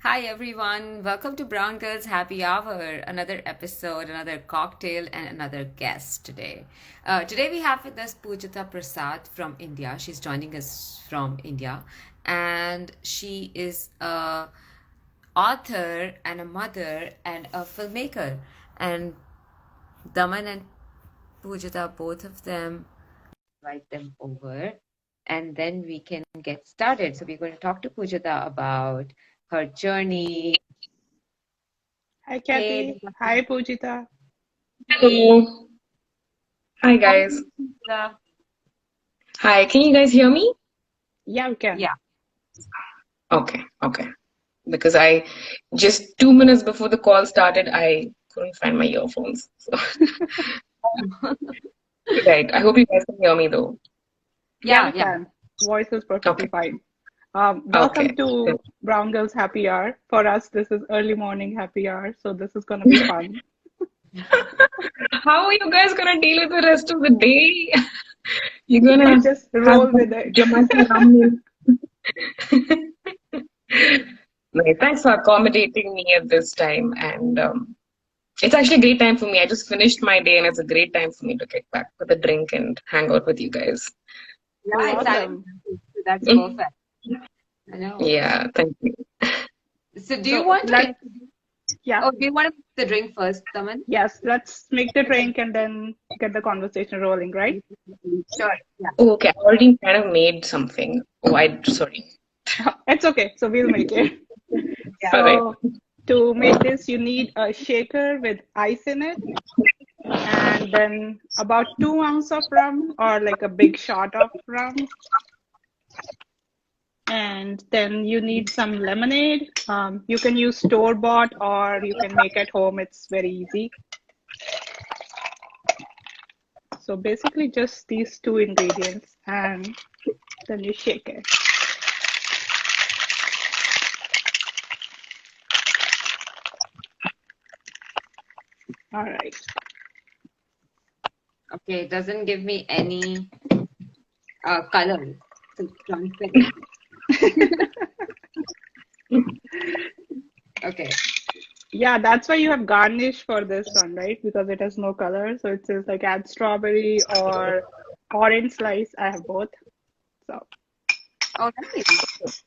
Hi everyone, welcome to Brown Girls Happy Hour. Another episode, another cocktail, and another guest today. Today we have with us Poojitha Prasad from India. She's joining us from India, and she is a author and a mother and a filmmaker. And Daman and Poojitha, both of them, invite them over, and then we can get started. So we're going to talk to Poojitha about her journey. Hi, Hey, Kathy. Hi, Poojitha. Hello. Hi, guys. Poojitha. Hi, can you guys hear me? Yeah, we can. Yeah. Okay. Because I just 2 minutes before the call started, I couldn't find my earphones. So, right. I hope you guys can hear me though. Yeah, we Yeah. can. Voice is perfectly Okay. fine. Okay. Welcome to Brown Girls Happy Hour. For us, this is early morning happy hour, so this is going to be fun. How are you guys gonna deal with the rest of the day? You're We gonna just have roll with it. dramatic around me. Nice. Thanks for accommodating me at this time. And it's actually a great time for me. I just finished my day, and it's a great time for me to get back with a drink and hang out with you guys. Yeah, it's silent. Awesome. That's perfect. I know. Yeah, thank you. So do you So want to yeah, do you want to make the drink first, Taman? yes, let's make the drink and then get the conversation rolling, right? Sure. Yeah. Oh, okay, I already kind of made something. Oh, sorry. It's okay. So we'll make it. Yeah. All right. So to make this, you need a shaker with ice in it, and then about 2 ounces of rum or like a big shot of rum. And then you need some lemonade. You can use store-bought or you can make at home. It's very easy. So basically just these two ingredients and then you shake it. All right. Okay, it doesn't give me any color. So it's transparent. Okay. Yeah, that's why you have garnish for this one, right? Because it has no color. So it says like add strawberry or orange slice. I have both. So Oh, nice.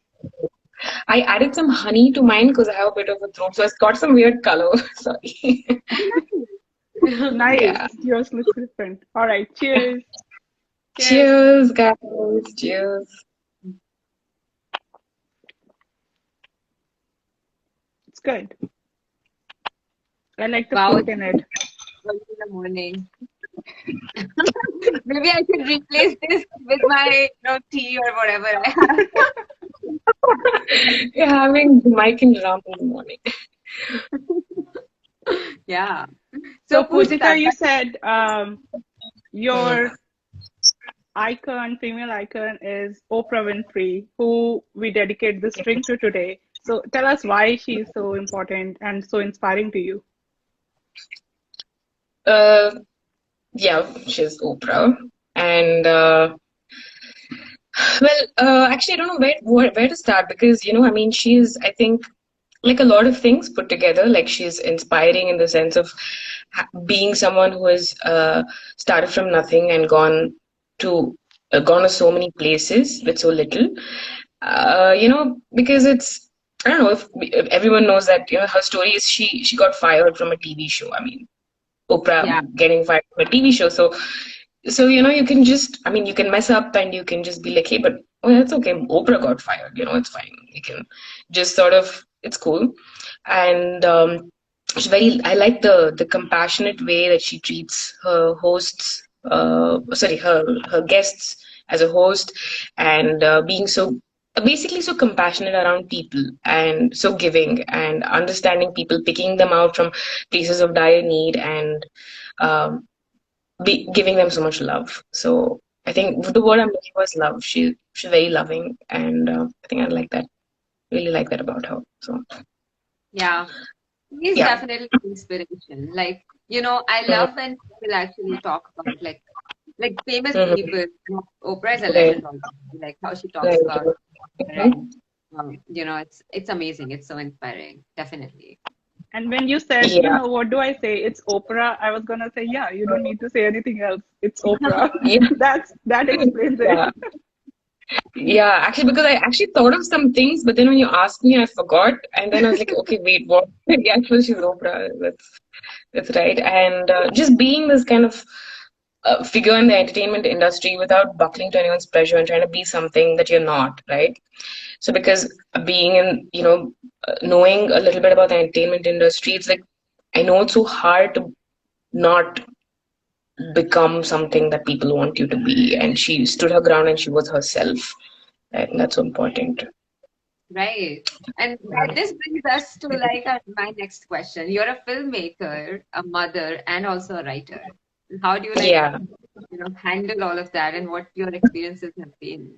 I added some honey to mine because I have a bit of a throat, so it's got some weird color. Sorry. nice. Yeah. Yours looks different. All right. Cheers. Cheers. Cheers, guys. Cheers. It's good. I like the Wow, fruit it's in it. early in the morning. Maybe I should replace this with my tea or whatever I have. You're having Mike and rum in the morning. Yeah. So So Pujita, Poojitha, you said Mm. your icon, female icon is Oprah Winfrey, who we dedicate this drink to today. So tell us why she is so important and so inspiring to you. Uh, yeah, she's Oprah. And actually, I don't know where to start because, I mean, she's, I think, like a lot of things put together. Like she's inspiring in the sense of being someone who has started from nothing and to gone to so many places with so little. Because it's I don't know if everyone knows that her story is she got fired from a TV show. I mean, Oprah yeah, getting fired from a TV show. So you can just I mean you can mess up and you can just be like, hey, but that's okay. Oprah got fired. It's fine. You can just sort of it's cool. And she's very I like the compassionate way that she treats her hosts. Sorry, her guests as a host, and being so basically so compassionate around people and so giving and understanding people, picking them out from places of dire need and um, giving them so much love. So I think the word I'm looking for is love. She's very loving, and I think I like that. Really like that about her. So yeah. He's yeah. definitely inspiration. Like, I Mhm. love when people actually talk about like famous Mhm. people. Oprah is a Right. legend already. Like how she talks Right. about her Mhm. and it's amazing. It's so inspiring. Definitely. And when you said, Yeah, what do I say? It's Oprah. I was gonna say, yeah, you don't need to say anything else. It's Oprah. yeah, That explains it. yeah. Yeah, actually, because I actually thought of some things, but then when you asked me, I forgot, and then I was like, okay, wait, what? Yeah, actually, she's Oprah. That's right. And just being this kind of figure in the entertainment industry without buckling to anyone's pressure and trying to be something that you're not, right? So because being in, knowing a little bit about the entertainment industry, it's like I know it's so hard to not become something that people want you to be. And she stood her ground and she was herself. Right? And that's so important. Right. And this brings us to like my next question. You're a filmmaker, a mother, and also a writer. How do you Yeah, handle all of that and what your experiences have been?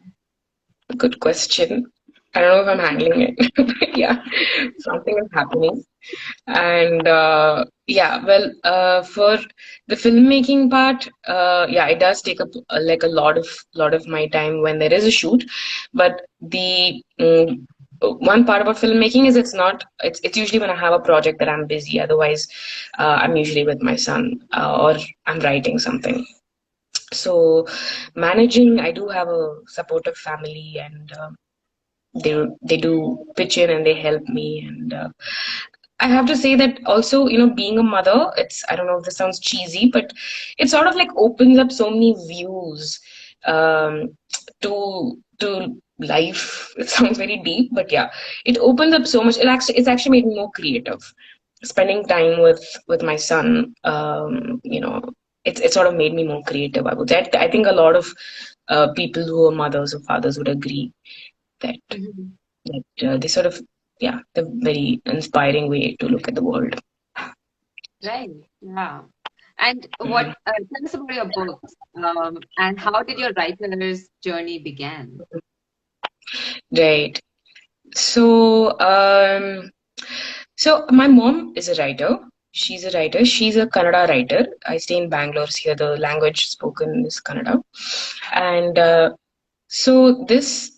good question. I don't know if I'm handling it, but yeah, something is happening. And yeah, well, for the filmmaking part, yeah, it does take up like a lot of my time when there is a shoot. But the one part about filmmaking is it's usually when I have a project that I'm busy. Otherwise, I'm usually with my son or I'm writing something. So managing, I do have a supportive family, and they do pitch in and they help me. And I have to say that also, being a mother, I don't know if this sounds cheesy, but it sort of like opens up so many views to life. It sounds very deep, but yeah, it opens up so much. It's actually made me more creative. Spending time with my son, it sort of made me more creative. I would say. I think a lot of people who are mothers or fathers would agree that Mhm. they sort of, yeah, the very inspiring way to look at the world. Right. Yeah. And Mhm. tell us about your books, and how did your writer's journey begin? Right. So, so my mom is a writer. She's a writer. She's a Kannada writer. I stay in Bangalore. So here, the language spoken is Kannada, and so this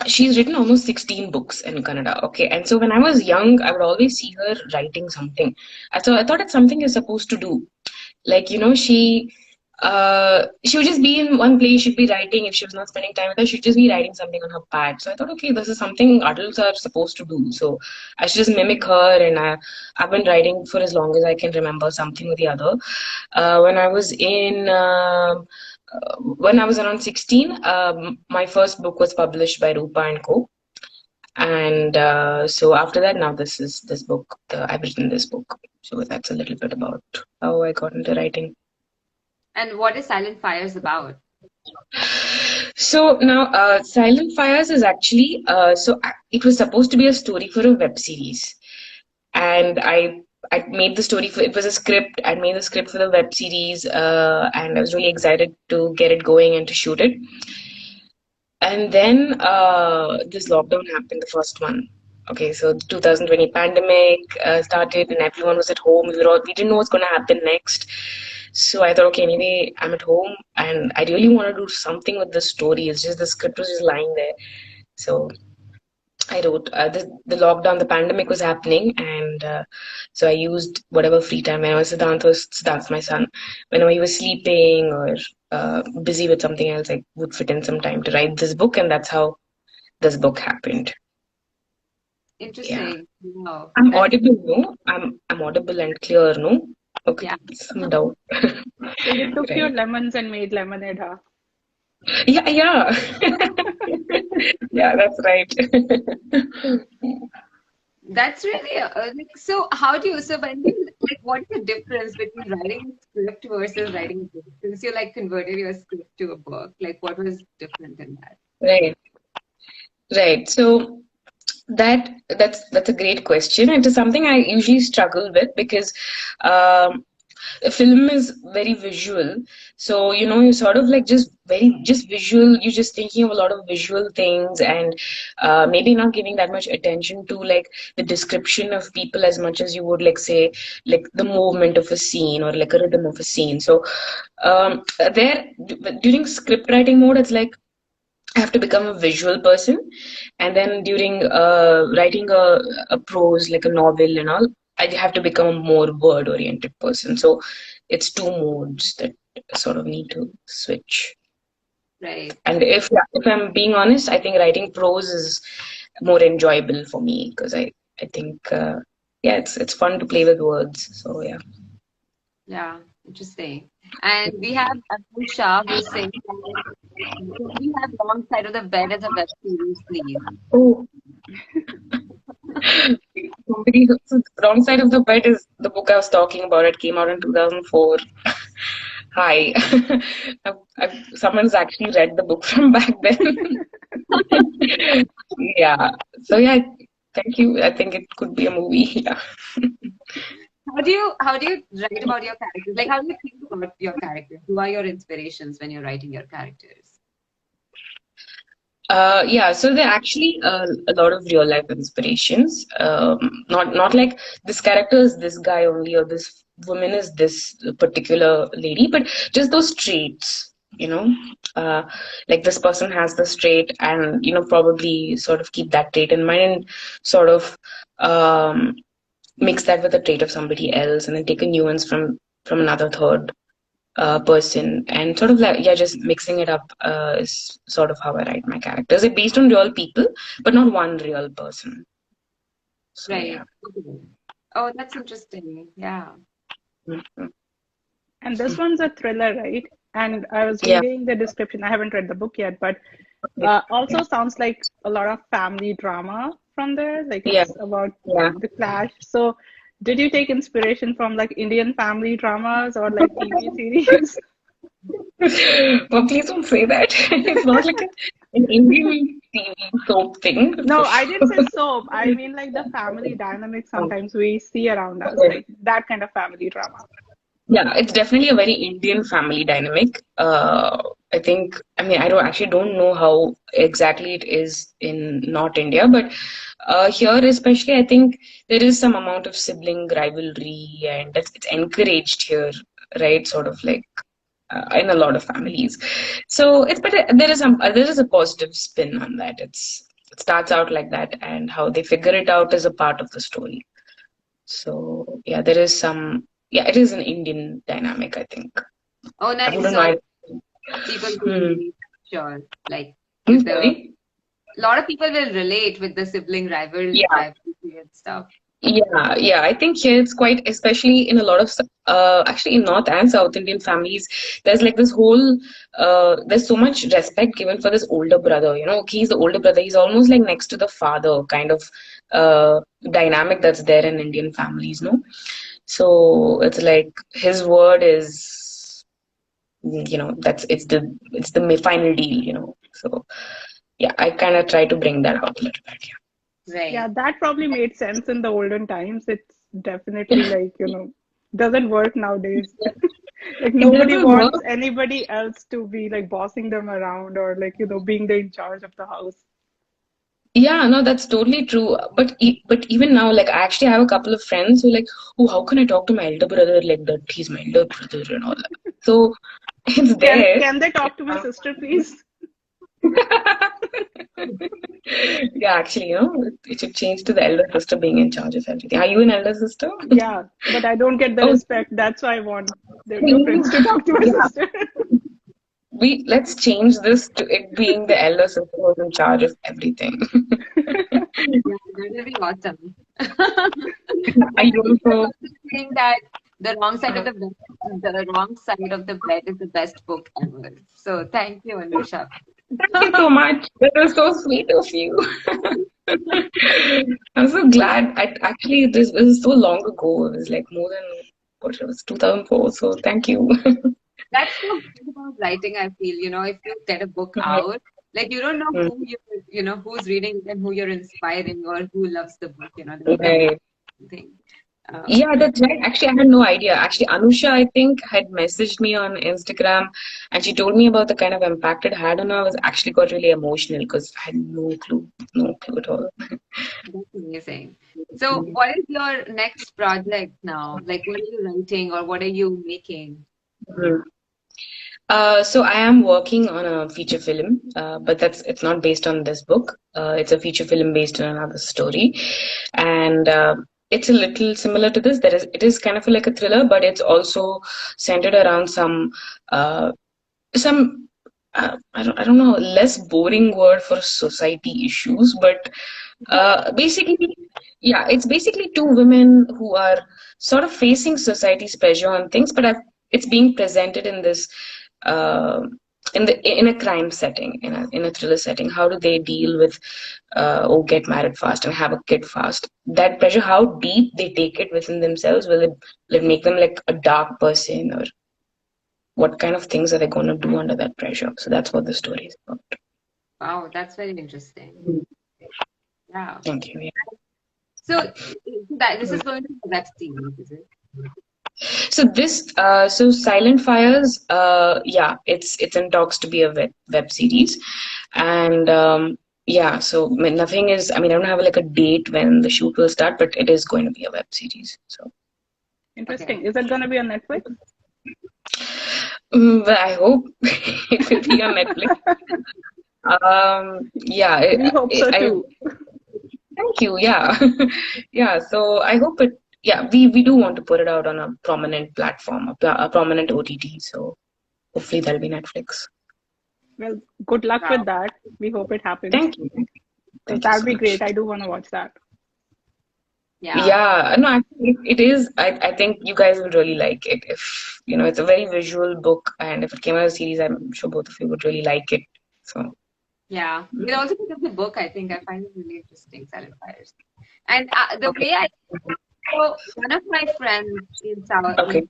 she's written almost 16 books in Kannada. Okay, and so when I was young, I would always see her writing something. So I thought it's something you're supposed to do. Like, she would just be in one place, she'd be writing. If she was not spending time with her, she'd just be writing something on her pad. So I thought, okay, this is something adults are supposed to do. So I should just mimic her. And I've been writing for as long as I can remember, something or the other. When I was when I was around 16, my first book was published by Rupa and Co. And so after that, now this book. I've written this book. So that's a little bit about how I got into writing. And what is Silent Fires about? So now, Silent Fires is actually it was supposed to be a story for a web series, and I made the story for it was a script. I made the script for the web series, and I was really excited to get it going and to shoot it. And then this lockdown happened, the first one. Okay, so 2020 pandemic started and everyone was at home. We didn't know what's going to happen next. So I thought, okay, anyway, I'm at home and I really want to do something with this story. It's just the script was just lying there. So I wrote the lockdown, the pandemic was happening, and so I used whatever free time. When I was Siddharth, my son, whenever he was sleeping or busy with something else, I would fit in some time to write this book, and that's how this book happened. Yeah, Interesting. Wow. I'm And audible, no? I'm audible and clear, no? Okay, yeah. some doubt. So you took your Right. lemons and made lemonade, huh? Yeah, yeah, yeah. That's right. That's really like, so how do you so when you like what's the difference between writing a script versus writing a book? Since you like converted your script to a book, like what was different in that? Right, right. So that's a great question. It is something I usually struggle with because um, film is very visual. So you sort of like just visual. You're just thinking of a lot of visual things, and maybe not giving that much attention to like the description of people as much as you would like say like the movement of a scene or like a rhythm of a scene. So there during script writing mode, it's like I have to become a visual person, and then during writing a prose like a novel and all, I have to become a more word oriented person. So it's two modes that sort of need to switch. Right. And if I'm being honest, I think writing prose is more enjoyable for me because I think yeah, it's fun to play with words. So yeah. Yeah, interesting. And we have Anusha who's saying that we have Wrong Side of the Bed as a web series, please. Oh, somebody so Wrong Side of the Bed is the book I was talking about. It came out in 2004. Hi. Someone's actually read the book from back then. Yeah. So yeah, thank you. I think it could be a movie. Yeah. How do you write about your characters? Like how do you think about your characters? Who are your inspirations when you're writing your characters? Yeah, so there are actually a lot of real life inspirations. Not like this character is this guy only or this woman is this particular lady, but just those traits, you know. Uh, like this person has this trait, and probably sort of keep that trait in mind and sort of um, mix that with a trait of somebody else, and then take a nuance from another third person, and sort of like, yeah, just mixing it up is sort of how I write my characters. They're based on real people, but not one real person. So Right. yeah. Okay. Oh, that's interesting. Yeah. Mhm. And this one's a thriller, right? And I was Yeah. reading the description. I haven't read the book yet, but Okay. also Yeah. sounds like a lot of family drama from there. Like Yeah. it's about Yeah. the clash. So, did you take inspiration from like Indian family dramas or like TV series? Well, please don't say that. It's not like an Indian TV soap thing. No, I didn't say soap. I mean like the family dynamics Oh, sometimes we see around us, okay. like that kind of family drama. Yeah, it's definitely a very Indian family dynamic. I think, I mean, I don't know how exactly it is in North India, but here especially, I think there is some amount of sibling rivalry, and it's encouraged here, right? Sort of like in a lot of families. So it's but there is a positive spin on that. It starts out like that, and how they figure it out is a part of the story. So yeah, there is some. Yeah, it is an Indian dynamic, I think. Oh, I nice. wouldn't So know. people will Hmm. relate, sure. Like with the Sorry. a lot of people will relate with the sibling Yeah, rivalry and stuff. yeah. I think here it's quite, especially in a lot of, actually in North and South Indian families, there's like this whole, there's so much respect given for this older brother. Okay, he's the older brother. He's almost like next to the father kind of dynamic that's there in Indian families, no? So it's like his word is, that's it's the final deal. So yeah, I kind of try to bring that out a little bit. Yeah, Right. that probably made sense in the olden times. It's definitely like, doesn't work nowadays. Like It nobody doesn't work. wants anybody else to be like bossing them around or like, being the in charge of the house. Yeah, no, that's totally true. But even now, like I actually have a couple of friends who like, oh, how can I talk to my elder brother like that? He's my elder brother and all that. So it's Can there. can they talk to my sister, please? Yeah, actually, it should change to the elder sister being in charge of everything. Are you an elder sister? Yeah, but I don't get the Oh, respect. That's why I want the friends to talk to my yeah. sister. Let's change this to it being the elder sister who's in charge of everything. Yeah, that will be awesome. I I don't know. also think that the wrong side of the bed is the best book ever. So thank you, Anusha. Thank you so much. That was so sweet of you. I'm so glad. Actually, this is so long ago. It was like more than what it was 2004. So thank you. That's so good about writing, I feel. If you get a book out, like you don't know who's reading it and who you're inspiring or who loves the book, the book has Right. thing. Um, Yeah, that's right. Actually, I had no idea. Actually, Anusha, I think, had messaged me on Instagram and she told me about the kind of impact it had on her. I was actually got really emotional because I had no clue at all. that's amazing. So, what is your next project now? Like, what are you writing or what are you making? Mhm. So I am working on a feature film, but it's not based on this book. It's a feature film based on another story, and it's a little similar to this. It is kind of like a thriller, but it's also centered around uh, some I don't know, less boring word for society issues, but basically, yeah, it's basically two women who are sort of facing society's pressure on things, but it's being presented in this uh, in a crime setting, in a thriller setting. How do they deal with get married fast and have a kid fast? That pressure, how deep they take it within themselves, will it make them like a dark person, or what kind of things are they going to do under that pressure? So that's what the story is about. Wow, that's very interesting. Yeah. Thank you. Yeah. So this is going to be a web series, is it? So Silent Fires, yeah, it's in talks to be a web series, and yeah, so I mean, nothing is. I mean, I don't have like a date when the shoot will start, but it is going to be a web series. So, Interesting. Okay. Is it going to be on Netflix? but I hope it will be on Netflix. Yeah, We hope so too. thank you. Yeah, yeah. So I hope it. Yeah, we do want to put it out on a prominent platform, a prominent OTT. So hopefully that'll be Netflix. Well, good luck Wow. with that. We hope it happens. Thank you. So Thank you that'd so be much. great. I do want to watch that. Yeah. Yeah, no, actually, it is. I think you guys will really like it. If you know, it's a very visual book, and if it came out as a series, I'm sure both of you would really like it. So, Yeah. We'll also pick up the book. I think I find it really interesting, Silent Fires. And the okay, way so one of my friends in okay.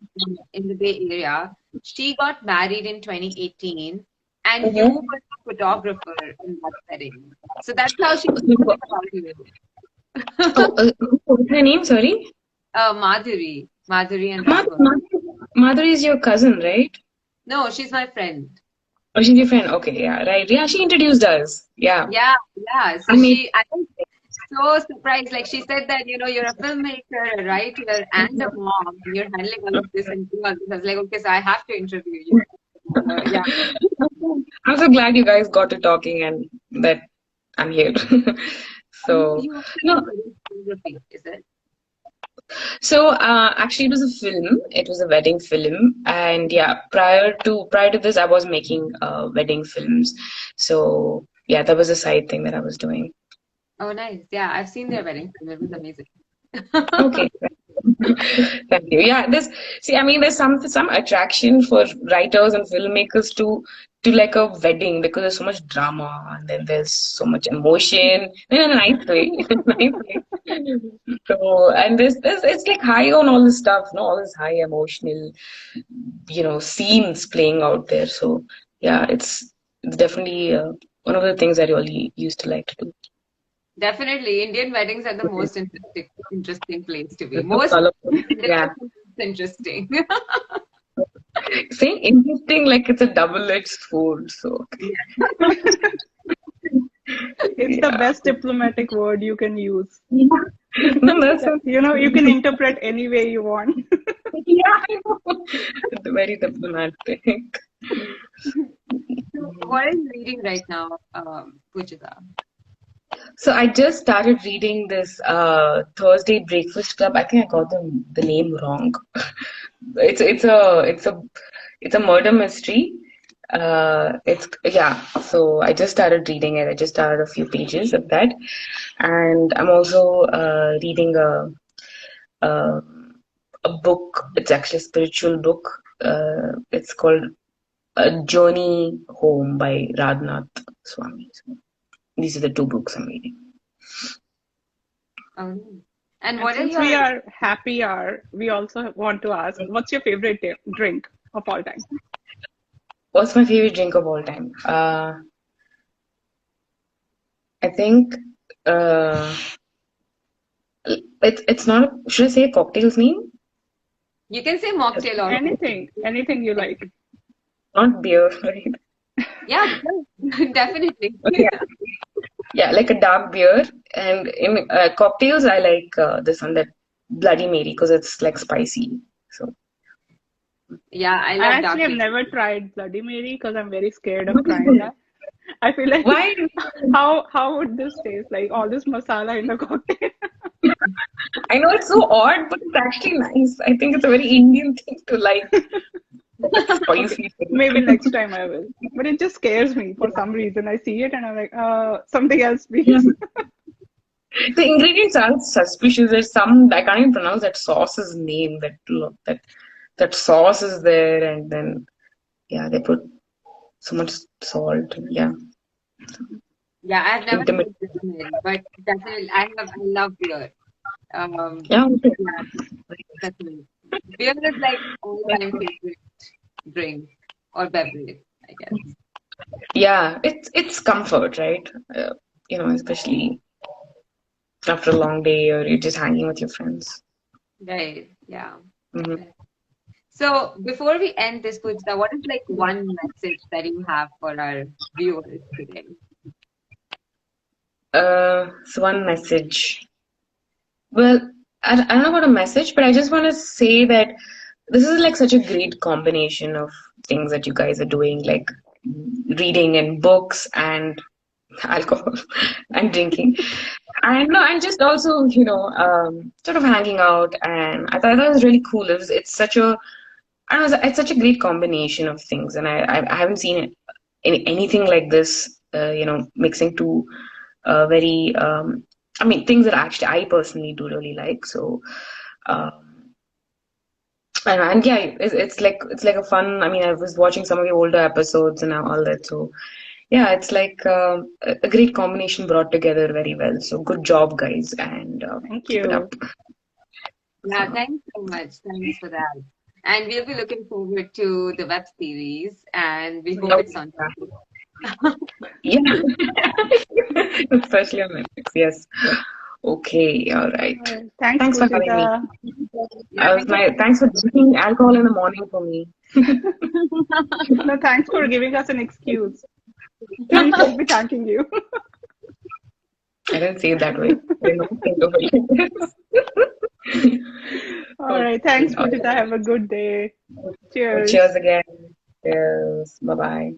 in the Bay Area, she got married in 2018, and you Mm-hmm. were a photographer in that setting. So that's how she knew about you. What's her name? Sorry, Madhuri and Raghav. Madhuri is your cousin, right? No, she's my friend. Oh, she's your friend. Okay, yeah, right. Yeah, she introduced us. Yeah, Yeah, yeah. I So mean, I was so surprised. Like she said that, you're a filmmaker, a writer, and a mom, and you're handling all of this and doing all this. I was like, okay, so I have to interview you. Yeah. I'm so glad you guys got to talking and that I'm here. So, You also no, do wedding photography, is it? so actually, it was a film. It was a wedding film, and yeah, prior to this, I was making wedding films. So yeah, that was a side thing that I was doing. Oh, nice. Yeah, I've seen their wedding film. It was amazing. Okay, thank you. Yeah, I mean, there's some attraction for writers and filmmakers to like a wedding because there's so much drama and then there's so much emotion in a nice way, in a nice way. So, and this it's like high on all this stuff, no, all this high emotional, scenes playing out there. So, yeah, it's definitely one of the things I really used to like to do. Definitely, Indian weddings are the most interesting place to be. It's so Most colorful. Yeah. interesting. Saying interesting like it's a double-edged sword. So, It's the yeah. best diplomatic word you can use. No, that's You can interpret any way you want. yeah, I know. It's very diplomatic. So, what are you reading right now, Pujita? So I just started reading this Thursday Breakfast Club. I think I got the name wrong. It's a murder mystery. It's yeah. So I just started reading it. I just started a few pages of that, and I'm also reading a a book. It's actually a spiritual book. It's called A Journey Home by Radhanath Swami. So these are the two books I'm reading. Oh, and And what are since we your are happy hour, we also want to ask, what's your favorite drink of all time? What's my favorite drink of all time? I think uh, it's not. Should I say a cocktail's name? you can say mocktail or Anything you like. Not beer, right? yeah, definitely. Okay, yeah, like a dark beer. And in cocktails, I like this one, that Bloody Mary, because it's like spicy. So Yeah, I I love actually dark have liquor. never tried Bloody Mary because I'm very scared of trying that. I feel like Why? how would this taste like all this masala in the cocktail? I know it's so odd, but it's actually nice. I think it's a very Indian thing to like Okay, spicy maybe things. next time I will. But it just scares me for some reason. I see it and I'm like, something else, Yeah. please. The ingredients are suspicious. There's some I can't even pronounce that sauce's name. That sauce is there, and then yeah, they put so much salt. Yeah, Yeah, I've never intimate. had Bloody Mary, but definitely I love beer. Yeah, okay. Yeah, definitely. Beer is like all-time favorite drink or beverage, I guess. Yeah. It's comfort, right? Especially after a long day or you're just hanging with your friends. Right. Yeah, Hmm. definitely. So before we end this, Pujita, what is like one message that you have for our viewers today? So one message. Well, I don't know about a message, but I just want to say that this is like such a great combination of things that you guys are doing, like reading and books and alcohol and drinking. And no, and just also, sort of hanging out. And I thought that was really cool. It's such a, I don't know, it's such a great combination of things. And I haven't seen it, anything like this, mixing two very, I mean, things that actually I personally do really like. So, um, and yeah, it's like a fun. I mean, I was watching some of the older episodes and all that. So yeah, it's like a great combination brought together very well. So good job, guys, and Thank keep it you. up. Yeah, So thanks so much. Thanks for that. And we'll be looking forward to the web series, and we hope oh, it's on. yeah, especially on Netflix. Yes. Okay. All right. All right. Thanks, Thanks for having me. Pujita. Yeah, thank you. Thanks for drinking alcohol in the morning for me. No, thanks for giving us an excuse. We should be thanking you. I didn't say it that way. I did not think of it like this. All right. Okay. Thanks, All Pujita. right. Have a good day. Well, Cheers. cheers again. Cheers. Bye bye.